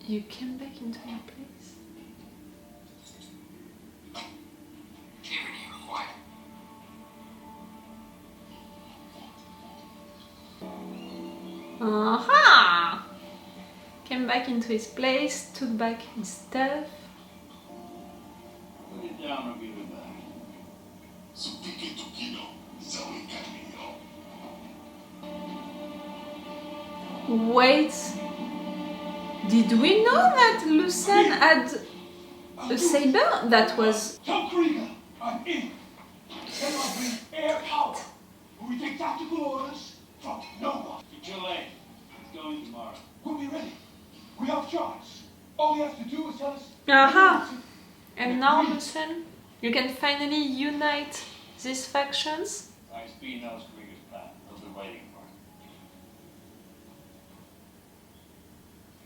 You came back into your place? Aha! Came back into his place, took back his stuff. Put it down or give it back. Wait, did we know that Luthen had a saber? That was... Tell Krieger, I'm in. Then I'll bring air power. When we take tactical orders from no one. You're too late. It's going tomorrow. We'll be ready. We have charts. All you have to do is tell us... Aha! And now, Luthen, you can finally unite these factions? ISB knows Krieger's plan. They'll be waiting for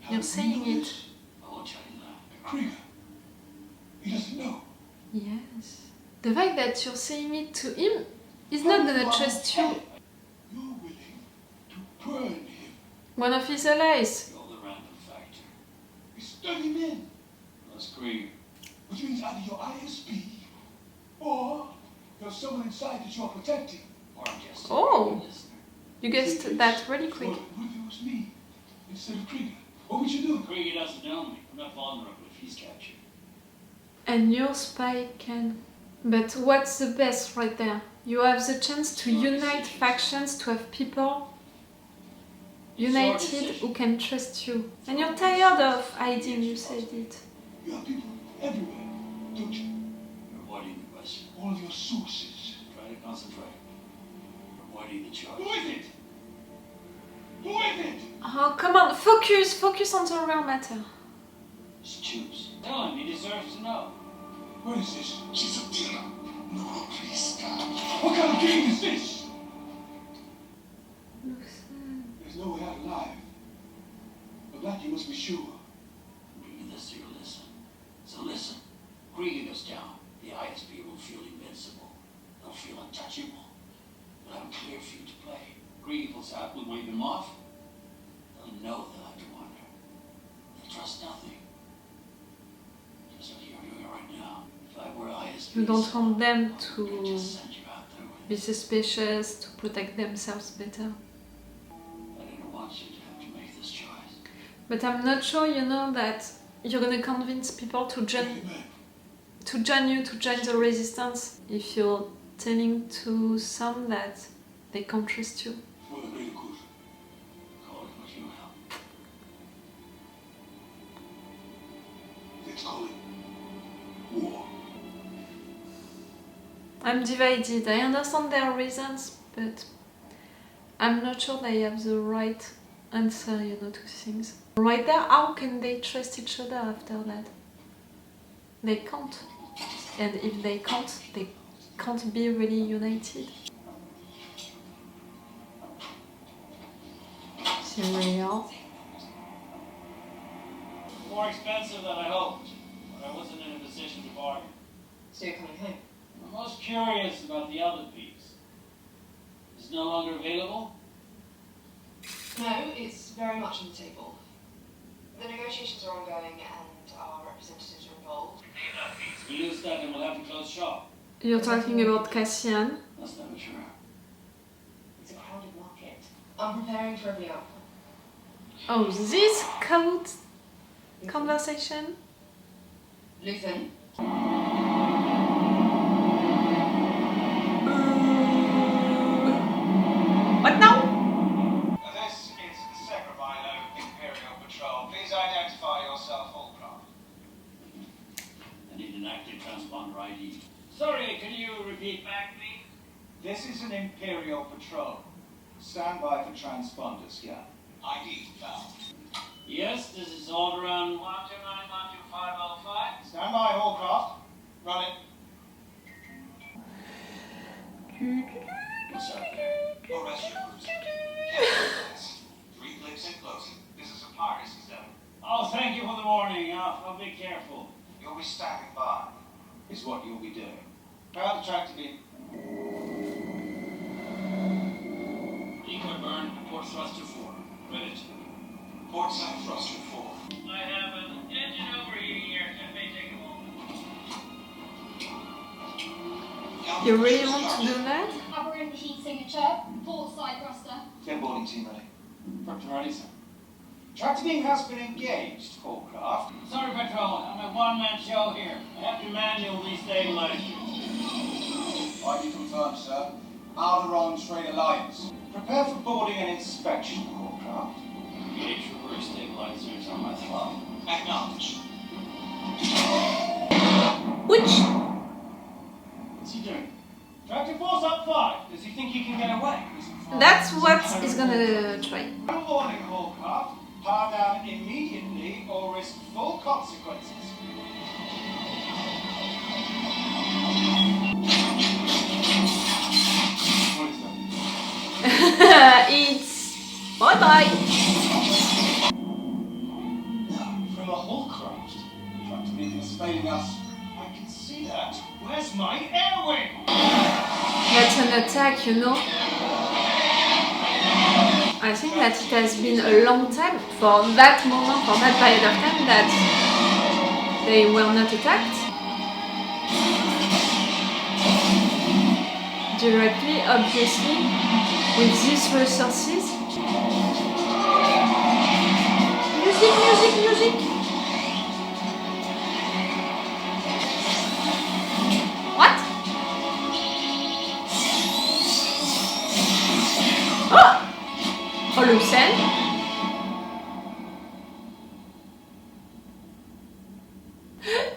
it. You're saying it. I won't tell you now. Krieger, he doesn't know. Yes. The fact that you're saying it to him, he's not gonna trust you. You're willing to burn him. One of his allies. You're the random factor. He's 30 men. That's Krieger. Which means either you're ISB, or there's someone inside that you're protecting. Or I'm just Oh. a listener. You guessed that really quick. What if it was me instead of Krieger? What would you do? Krieger doesn't know me. I'm not vulnerable if he's captured. And your spy can. But what's the best right there? You have the chance to unite factions, to have people united who can trust you. And you're tired of hiding, you said it. You have people everywhere, don't you? You're avoiding the question. All of your sources. Try to concentrate. You're avoiding the charge. Who is it? Who is it? Oh, come on, focus on the real matter. Just choose. Tell him, he deserves to know. What is this? She's a dealer. No, please, God. What kind of game is this? There's no way out alive. But that you must be sure. I'm bringing this to your listen. So listen. Krieger goes down. The ISB will feel invincible. They'll feel untouchable. They'll have a clear field to play. Krieger pulls out, we'll wave them off. They'll know they'll have to wander. They'll trust nothing. Just what you're doing right now. If I were ISB, You don't want them to I'd just send you out there with be suspicious, to protect themselves better. I didn't want you to have to make this choice. But I'm not sure, you know, that you're gonna convince people to join you, to join the resistance, if you're telling to some that they can't trust you. For the greater good. Call it what you will. Let's call it war. I'm divided. I understand their reasons, but I'm not sure they have the right answer, you know, to things. Right there, how can they trust each other after that? They can't. And if they can't be really united. Cereal. More expensive than I hoped, but I wasn't in a position to bargain. So you're coming home? I'm most curious about the other piece. Is it no longer available? No, it's very much on the table. The negotiations are ongoing and our representatives are involved. If we lose that, then we'll have to close shop. You're talking about Cassian. That's never true. It's a crowded market. I'm preparing for every outcome. Oh, this code conversation? Luthen, What now? This is Sacramento Imperial Patrol. Please identify yourself, Holcroft. I need an active transponder ID. Sorry, can you repeat back, please? This is an Imperial Patrol. Stand by for transponder scan. ID found. Yes, this is Alderaan 129-12505. Stand by, Holcroft. Run it. What's out there? Arrest your cruiser. 3 clicks and closing. This is a piracy zone. Oh, thank you for the warning. I'll be careful. You'll be standing by, is what you'll be doing. Power the tractor beam. Decoy burn, port thruster 4. Ready. Port side thruster 4. I have an engine overheating here. It may take a moment. You really want to do that? Cover in the heat signature, port side thruster. Get boarding team ready. Captain ready, sir. Tractor beam has been engaged, Hallcraft. Sorry, Patrol. I'm a one-man show here. I have to manually stabilize you. ID confirmed, sir. Alderon Trade Alliance. Prepare for boarding and inspection, Hallcraft. Engage reverse stabilizers on my throttle. Acknowledge. Which? What's he doing? Tractor force up 5. Does he think he can get away? That's what he's gonna try. No warning, Hallcraft. Power down immediately or risk full consequences. What is that? It's bye-bye. From a Hallcraft. Tractor beam is failing us. I can see that. Where's my air wing? That's an attack, you know. I think that it has been a long time for that moment, for that period of time, that they were not attacked directly, obviously, with these resources. Music, music, music! What? Oh! Oh, Luthen.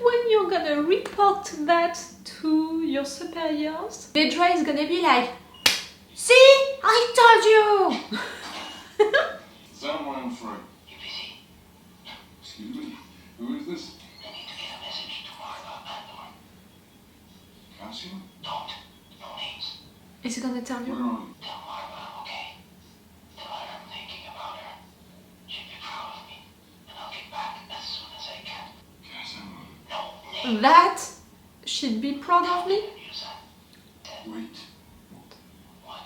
When you're gonna report that to your superiors, Vedra is gonna be like, see, I told you! Zone 103. You busy? Excuse me? Who is this? I need to get a message to Maarva Andor. Cassian? Don't. No names. Is he gonna tell Where you? are you? Tell Maarva, okay? Tell her I'm thinking about her. She'd be proud of me. And I'll get back as soon as I can. Cassian? No name. That she'd be proud of me? Use that. Wait. What?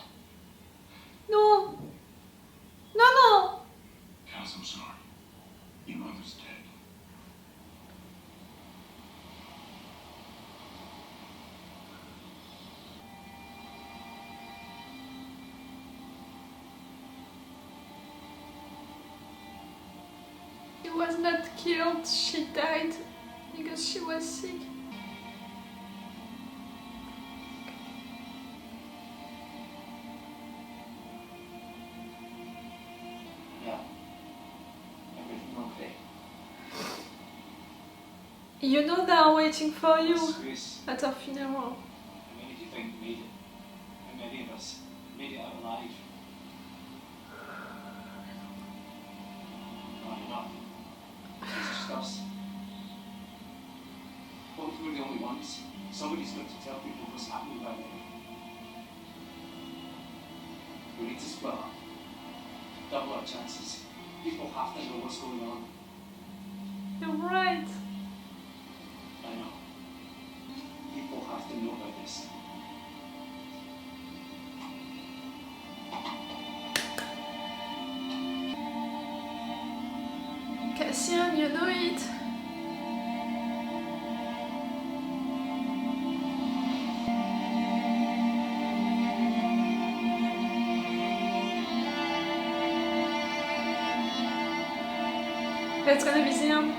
No. No, no. Cass, I'm sorry. Your mother's dead. She was not killed, she died because she was sick. Yeah. Everything okay? You know they are waiting for you Grace, at her funeral. how many do you think made it? How many of us made it out alive? Not enough. It's just us. What if we're the only ones? Somebody's got to tell people what's happening back there. We need to split up. Double our chances. People have to know what's going on. You're right. I know. People have to know about this. Cassian, you know it. That's gonna be the end.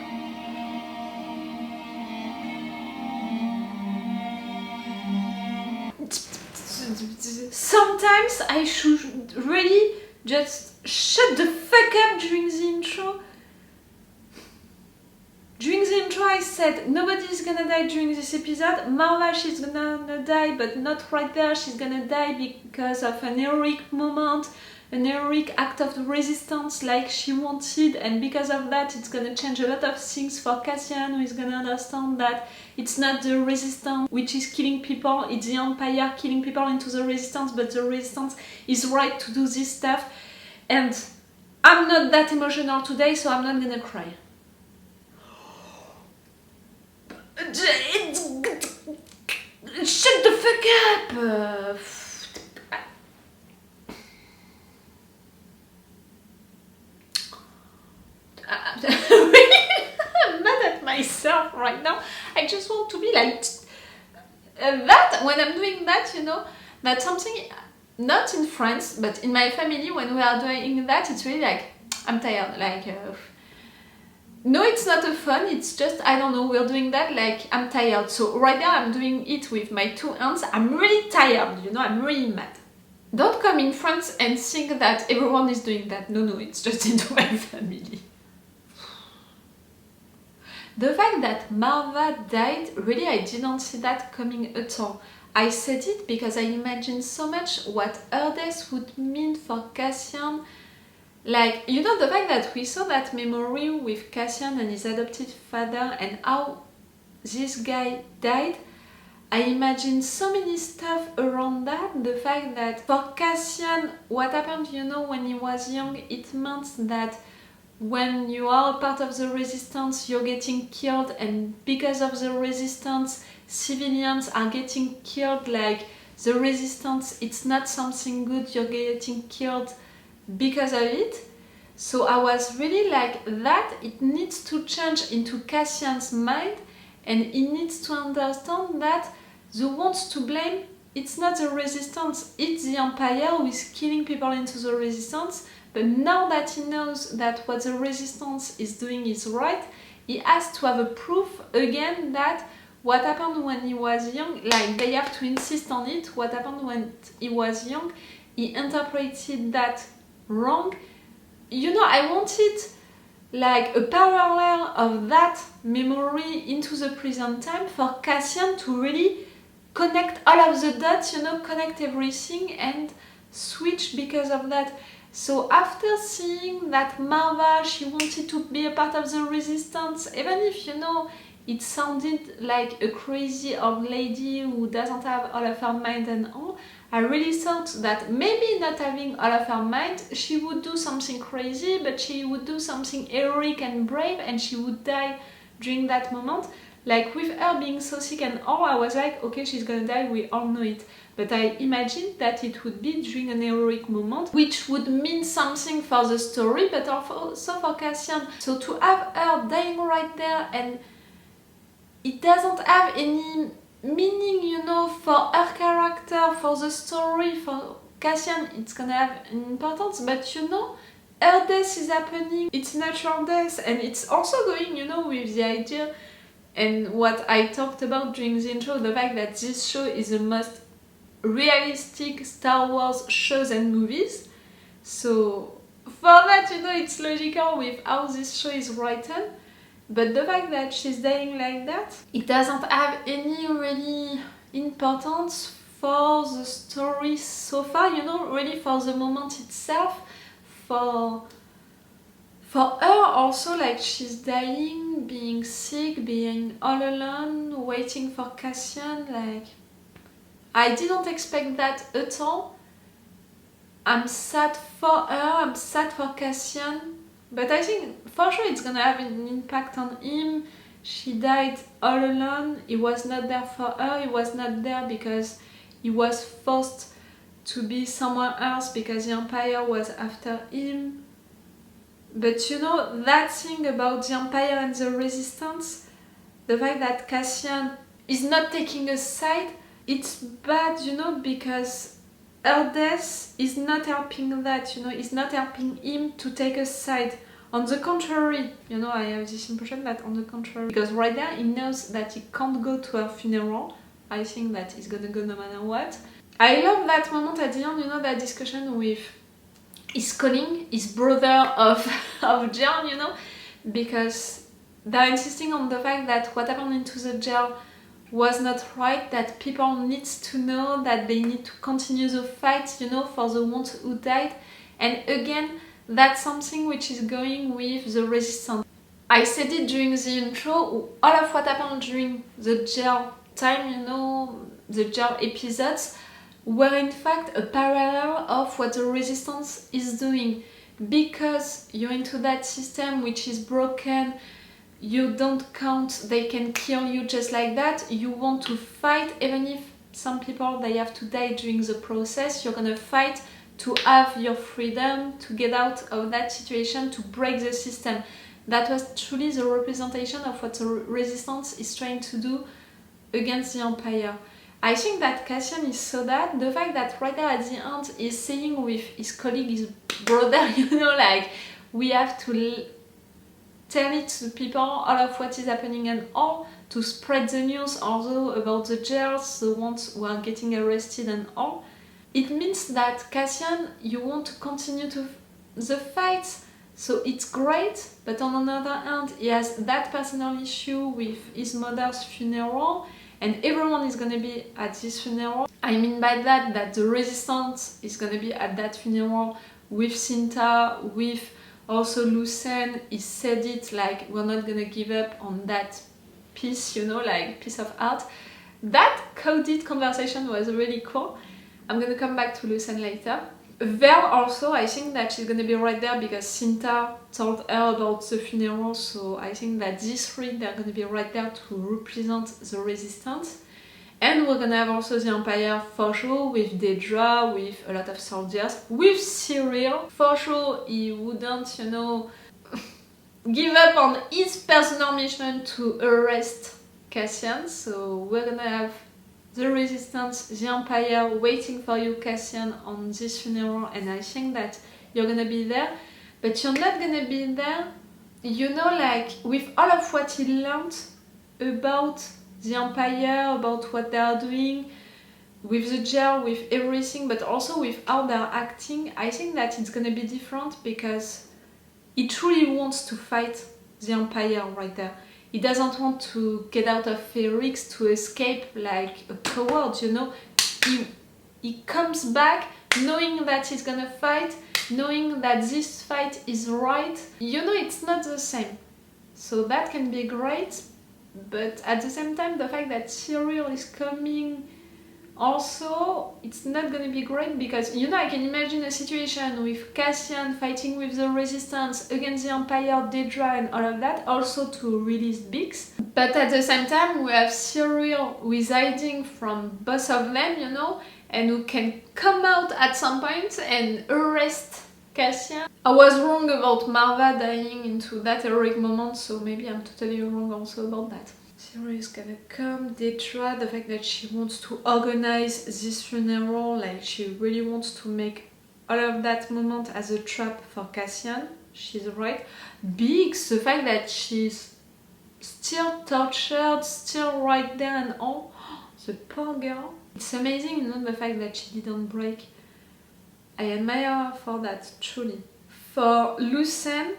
Sometimes I should really just shut the fuck up during the intro. During the intro I said nobody's gonna die during this episode. Maarva, she's gonna die, but not right there. She's gonna die because of an heroic moment, an heroic act of resistance like she wanted, and because of that it's gonna change a lot of things for Cassian, who is gonna understand that it's not the resistance which is killing people, it's the Empire killing people into the resistance, but the resistance is right to do this stuff. And I'm not that emotional today, so I'm not gonna cry. Shut the fuck up! to be like that when I'm doing that, you know, that's something not in France but in my family. When we are doing that, it's really like I'm tired, like no, it's not a fun, it's just, I don't know, we're doing that like I'm tired. So right now I'm doing it with my 2 hands. I'm really tired, you know, I'm really mad. Don't come in France and think that everyone is doing that. No, it's just into my family. The fact that Maarva died, really I didn't see that coming at all. I said it because I imagined so much what her death would mean for Cassian. Like, you know, the fact that we saw that memory with Cassian and his adopted father and how this guy died, I imagined so many stuff around that. The fact that for Cassian, what happened, you know, when he was young, it meant that when you are a part of the resistance, you're getting killed, and because of the resistance, civilians are getting killed. Like, the resistance, it's not something good, you're getting killed because of it. So I was really like that, it needs to change into Cassian's mind, and he needs to understand that the ones to blame, it's not the resistance, it's the Empire who is killing people into the resistance. But now that he knows that what the resistance is doing is right, he has to have a proof again that what happened when he was young, like they have to insist on it, what happened when he was young, he interpreted that wrong. You know, I wanted like a parallel of that memory into the present time for Cassian to really connect all of the dots, you know, connect everything and switch because of that. So after seeing that Maarva, she wanted to be a part of the resistance, even if, you know, it sounded like a crazy old lady who doesn't have all of her mind and all, I really thought that maybe not having all of her mind, she would do something crazy, but she would do something heroic and brave, and she would die during that moment. Like with her being so sick and all, I was like, okay, she's gonna die, we all know it. But I imagined that it would be during an heroic moment, which would mean something for the story, but also for Cassian. So to have her dying right there, and it doesn't have any meaning, you know, for her character, for the story, for Cassian, it's gonna have an importance, but you know, her death is happening, it's natural death, and it's also going, you know, with the idea and what I talked about during the intro, the fact that this show is the most realistic Star Wars shows and movies. So for that, you know, it's logical with how this show is written. But the fact that she's dying like that, it doesn't have any really importance for the story so far, you know, really for the moment itself. For her also, like, she's dying, being sick, being all alone, waiting for Cassian, like, I didn't expect that at all. I'm sad for her, I'm sad for Cassian, but I think for sure it's gonna have an impact on him. She died all alone, he was not there for her, he was not there because he was forced to be somewhere else because the Empire was after him. But you know, that thing about the Empire and the Resistance, the fact that Cassian is not taking a side, it's bad, you know, because her death is not helping that, you know, it's not helping him to take a side. On the contrary, you know, I have this impression that on the contrary, because right there he knows that he can't go to her funeral. I think that he's gonna go no matter what. I love that moment at the end, you know, that discussion with his calling, his brother of jail, you know, because they're insisting on the fact that what happened into the jail was not right, that people need to know that they need to continue the fight, you know, for the ones who died. And again, that's something which is going with the resistance. I said it during the intro, all of what happened during the jail time, you know, the jail episodes, were in fact a parallel of what the resistance is doing. Because you're into that system which is broken, you don't count, they can kill you just like that, you want to fight, even if some people, they have to die during the process, you're gonna fight to have your freedom, to get out of that situation, to break the system. That was truly the representation of what the resistance is trying to do against the Empire. I think that Cassian is so that the fact that right there at the end he's saying with his colleague, his brother, you know, like we have to tell it to people all of what is happening and all, to spread the news also about the jails, the ones who are getting arrested and all. It means that Cassian, you want to continue to the fight, so it's great, but on another hand he has that personal issue with his mother's funeral, and everyone is gonna be at this funeral. I mean by that the resistance is gonna be at that funeral with Cinta, with also Luthen. He said it like, we're not gonna give up on that piece, you know, like piece of art. That coded conversation was really cool. I'm gonna come back to Luthen later. Vel also, I think that she's gonna be right there because Cinta told her about the funeral, so I think that these three, they're gonna be right there to represent the resistance. And we're gonna have also the Empire for sure, with Dedra, with a lot of soldiers, with Cyril. For sure, he wouldn't, you know, give up on his personal mission to arrest Cassian, so we're gonna have the resistance, the Empire waiting for you, Cassian, on this funeral, and I think that you're gonna be there, but you're not gonna be there, you know, like with all of what he learned about the Empire, about what they are doing, with the jail, with everything, but also with how they're acting. I think that it's gonna be different because he truly wants to fight the Empire right there. He doesn't want to get out of Ferrix to escape like a coward, you know. He comes back knowing that he's gonna fight, knowing that this fight is right. You know, it's not the same. So that can be great, but at the same time, the fact that Cyril is coming also, it's not gonna be great because, you know, I can imagine a situation with Cassian fighting with the resistance against the Empire, Dedra and all of that, also to release Biggs. But at the same time, we have Cyril who is hiding from both of them, you know, and who can come out at some point and arrest Cassian. I was wrong about Maarva dying into that heroic moment, so maybe I'm totally wrong also about that. Cyril is gonna come, Dedra, the fact that she wants to organize this funeral, like she really wants to make all of that moment as a trap for Cassian, she's right. Biggs, the fact that she's still tortured, still right there and all, the poor girl. It's amazing, you know, the fact that she didn't break. I admire her for that, truly. For Luthen,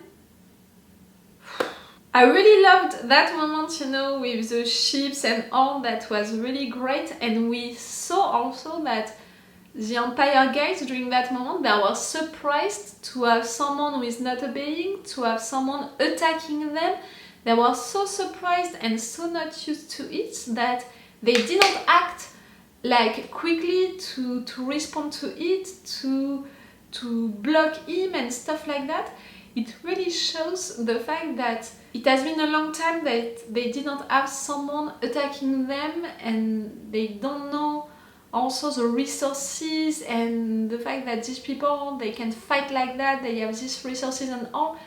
I really loved that moment, you know, with the ships and all. That was really great, and we saw also that the Empire guys during that moment, they were surprised to have someone who is not obeying, to have someone attacking them. They were so surprised and so not used to it that they didn't act like quickly to respond to it, to block him and stuff like that. It really shows the fact that it has been a long time that they didn't have someone attacking them, and they don't know also the resources and the fact that these people, they can fight like that, they have these resources and all.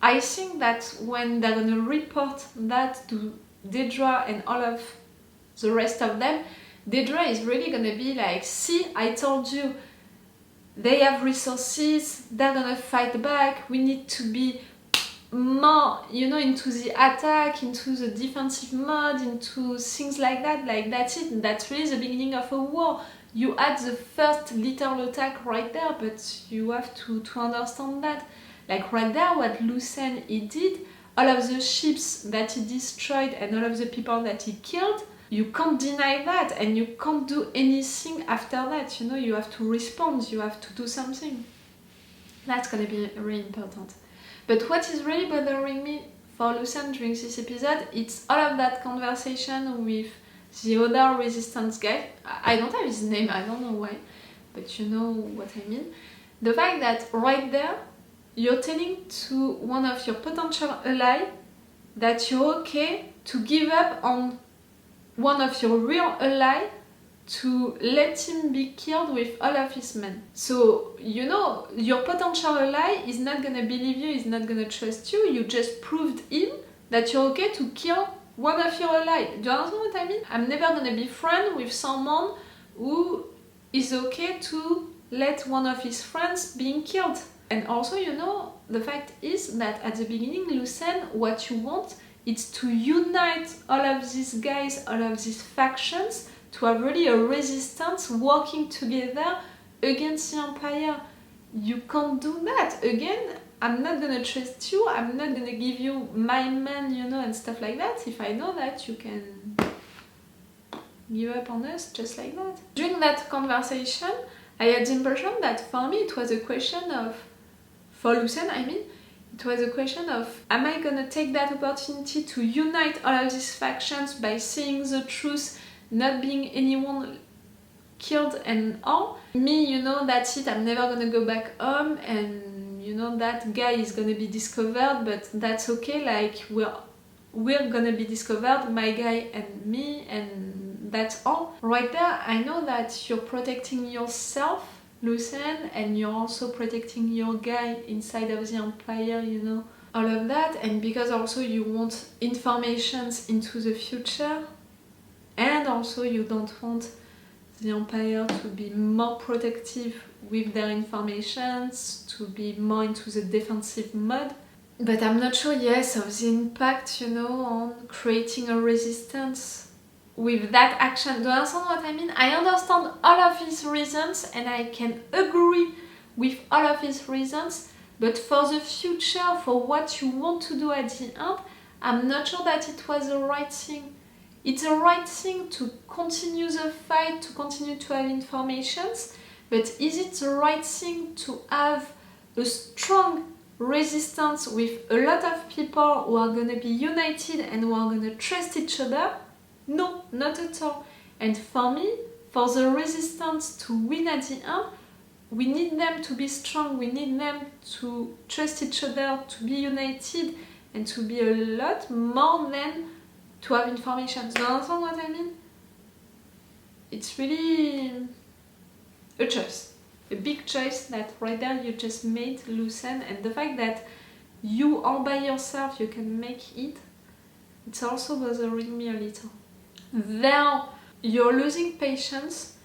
I think that when they're gonna report that to Dedra and all of the rest of them, Dedra is really gonna be like, see, I told you, they have resources, they're gonna fight back, we need to be more, you know, into the attack, into the defensive mode, into things like that. Like, that's it, that's really the beginning of a war. You had the first little attack right there, but you have to understand that. Like right there, what Luthen he did, all of the ships that he destroyed and all of the people that he killed, you can't deny that, and you can't do anything after that, you know, you have to respond, you have to do something. That's gonna be really important. But what is really bothering me for Luthen during this episode, it's all of that conversation with the other resistance guy. I don't have his name, I don't know why, but you know what I mean. The fact that right there, you're telling to one of your potential allies that you're okay to give up on one of your real allies to let him be killed with all of his men. So, you know, your potential ally is not gonna believe you, is not gonna trust you. You just proved him that you're okay to kill one of you ally. Do you understand what I mean? I'm never gonna be friends with someone who is okay to let one of his friends being killed. And also, you know, the fact is that at the beginning, Luthen, what you want is to unite all of these guys, all of these factions, to have really a resistance working together against the Empire. You can't do that. Again, I'm not gonna trust you, I'm not gonna give you my man, you know, and stuff like that, if I know that you can give up on us just like that. During that conversation, I had the impression that for me it was a question of, for Luthen I mean, it was a question of, am I gonna take that opportunity to unite all of these factions by seeing the truth, not being anyone killed and all? Me, you know, that's it, I'm never gonna go back home, and you know, that guy is gonna be discovered, but that's okay, like, we're gonna be discovered, my guy and me, and that's all. Right there, I know that you're protecting yourself, Luthen, and you're also protecting your guy inside of the Empire, you know, all of that, and because also you want informations into the future, and also you don't want the Empire to be more protective with their informations, to be more into the defensive mode. But I'm not sure, yes, of the impact, you know, on creating a resistance with that action. Do you understand what I mean? I understand all of his reasons and I can agree with all of his reasons, but for the future, for what you want to do at the end, I'm not sure that it was the right thing. It's the right thing to continue the fight, to continue to have informations, but is it the right thing to have a strong resistance with a lot of people who are going to be united and who are going to trust each other? No, not at all. And for me, for the resistance to win at the end, we need them to be strong, we need them to trust each other, to be united, and to be a lot more than to have information. Do you understand what I mean? It's really a choice. A big choice that right there you just made, Luthen, and the fact that you all by yourself you can make it, it's also bothering me a little. Now you're losing patience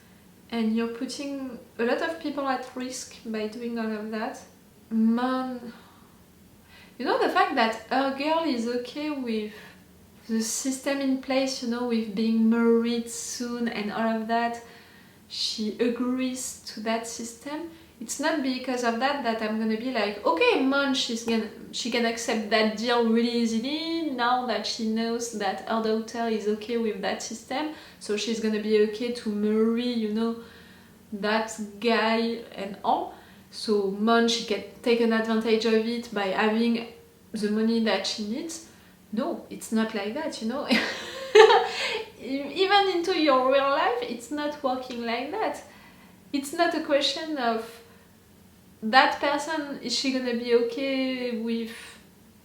and you're putting a lot of people at risk by doing all of that. Man, you know, the fact that her girl is okay with the system in place, you know, with being married soon and all of that, she agrees to that system. It's not because of that that I'm gonna be like, okay, man, she can accept that deal really easily now that she knows that her daughter is okay with that system, so she's gonna be okay to marry, you know, that guy and all. So man, she can take an advantage of it by having the money that she needs. No, it's not like that, you know. Even into your real life, it's not working like that. It's not a question of that person, is she gonna be okay with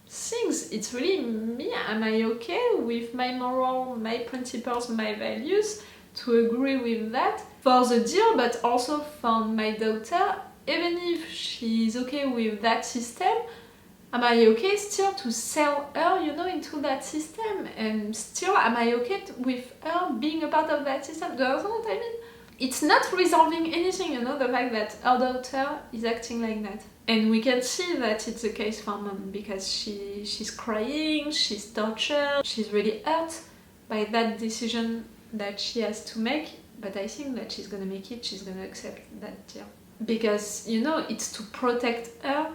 things? It's really me, am I okay with my moral, my principles, my values, to agree with that for the deal, but also for my daughter, even if she's okay with that system, am I okay still to sell her, you know, into that system? And still, am I okay with her being a part of that system? Do you understand what I mean? It's not resolving anything, you know, the fact that her daughter is acting like that. And we can see that it's the case for mom, because she's crying, she's tortured, she's really hurt by that decision that she has to make. But I think that she's gonna make it, she's gonna accept that deal. Because, you know, it's to protect her,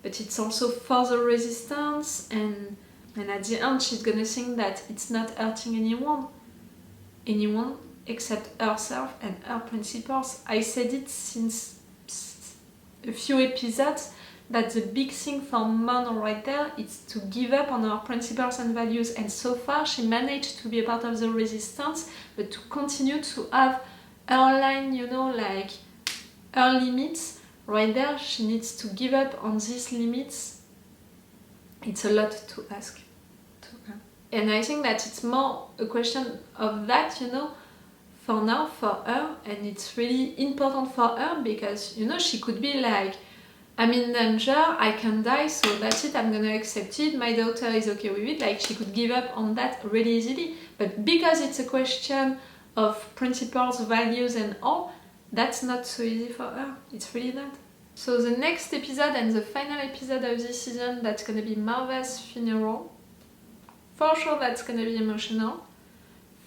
but it's also for the resistance, and at the end she's gonna think that it's not hurting anyone except herself and her principles. I said it since a few episodes that the big thing for Mon right there is to give up on her principles and values, and so far she managed to be a part of the resistance, but to continue to have her line, you know, like her limits. Right there, she needs to give up on these limits. It's a lot to ask to her. And I think that it's more a question of that, you know, for now, for her. And it's really important for her because, you know, she could be like, I'm in danger, I can die, so that's it, I'm gonna accept it, my daughter is okay with it, like she could give up on that really easily. But because it's a question of principles, values and all, that's not so easy for her, it's really not. So the next episode and the final episode of this season, that's gonna be Maarva's funeral. For sure that's gonna be emotional.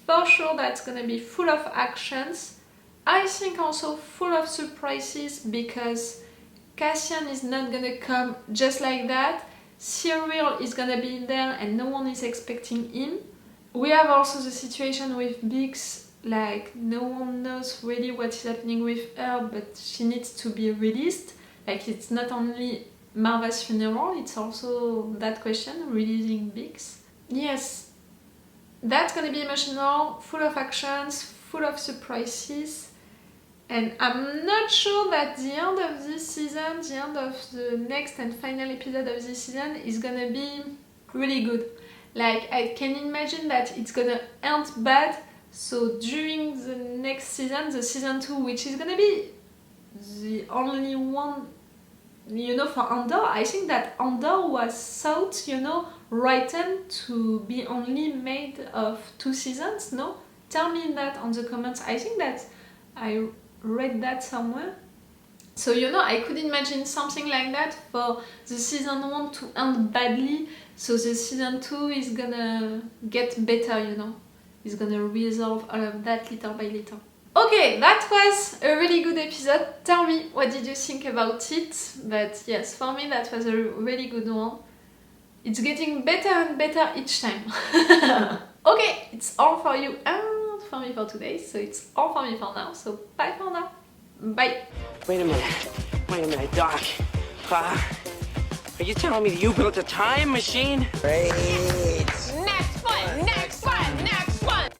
For sure that's gonna be full of actions. I think also full of surprises because Cassian is not gonna come just like that. Cyril is gonna be there and no one is expecting him. We have also the situation with Biggs, like no one knows really what is happening with her, but she needs to be released. Like it's not only Maarva's funeral, it's also that question, releasing Biggs. Yes, that's gonna be emotional, full of actions, full of surprises. And I'm not sure that the end of this season, the end of the next and final episode of this season is gonna be really good. Like, I can imagine that it's gonna end bad, so during the next season, the season 2, which is gonna be the only one, you know, for Andor, I think that Andor was thought, you know, written to be only made of 2 seasons, no? Tell me that on the comments. I think that I read that somewhere. So, you know, I could imagine something like that for the season 1 to end badly, so the season 2 is gonna get better, you know. It's gonna resolve all of that little by little. Okay, that was a really good episode. Tell me, what did you think about it? But yes, for me that was a really good one. It's getting better and better each time. Okay, it's all for you and for me for today, so it's all for me for now, so bye for now. Bye. Wait a minute, Doc. Are you telling me that you built a time machine? Great.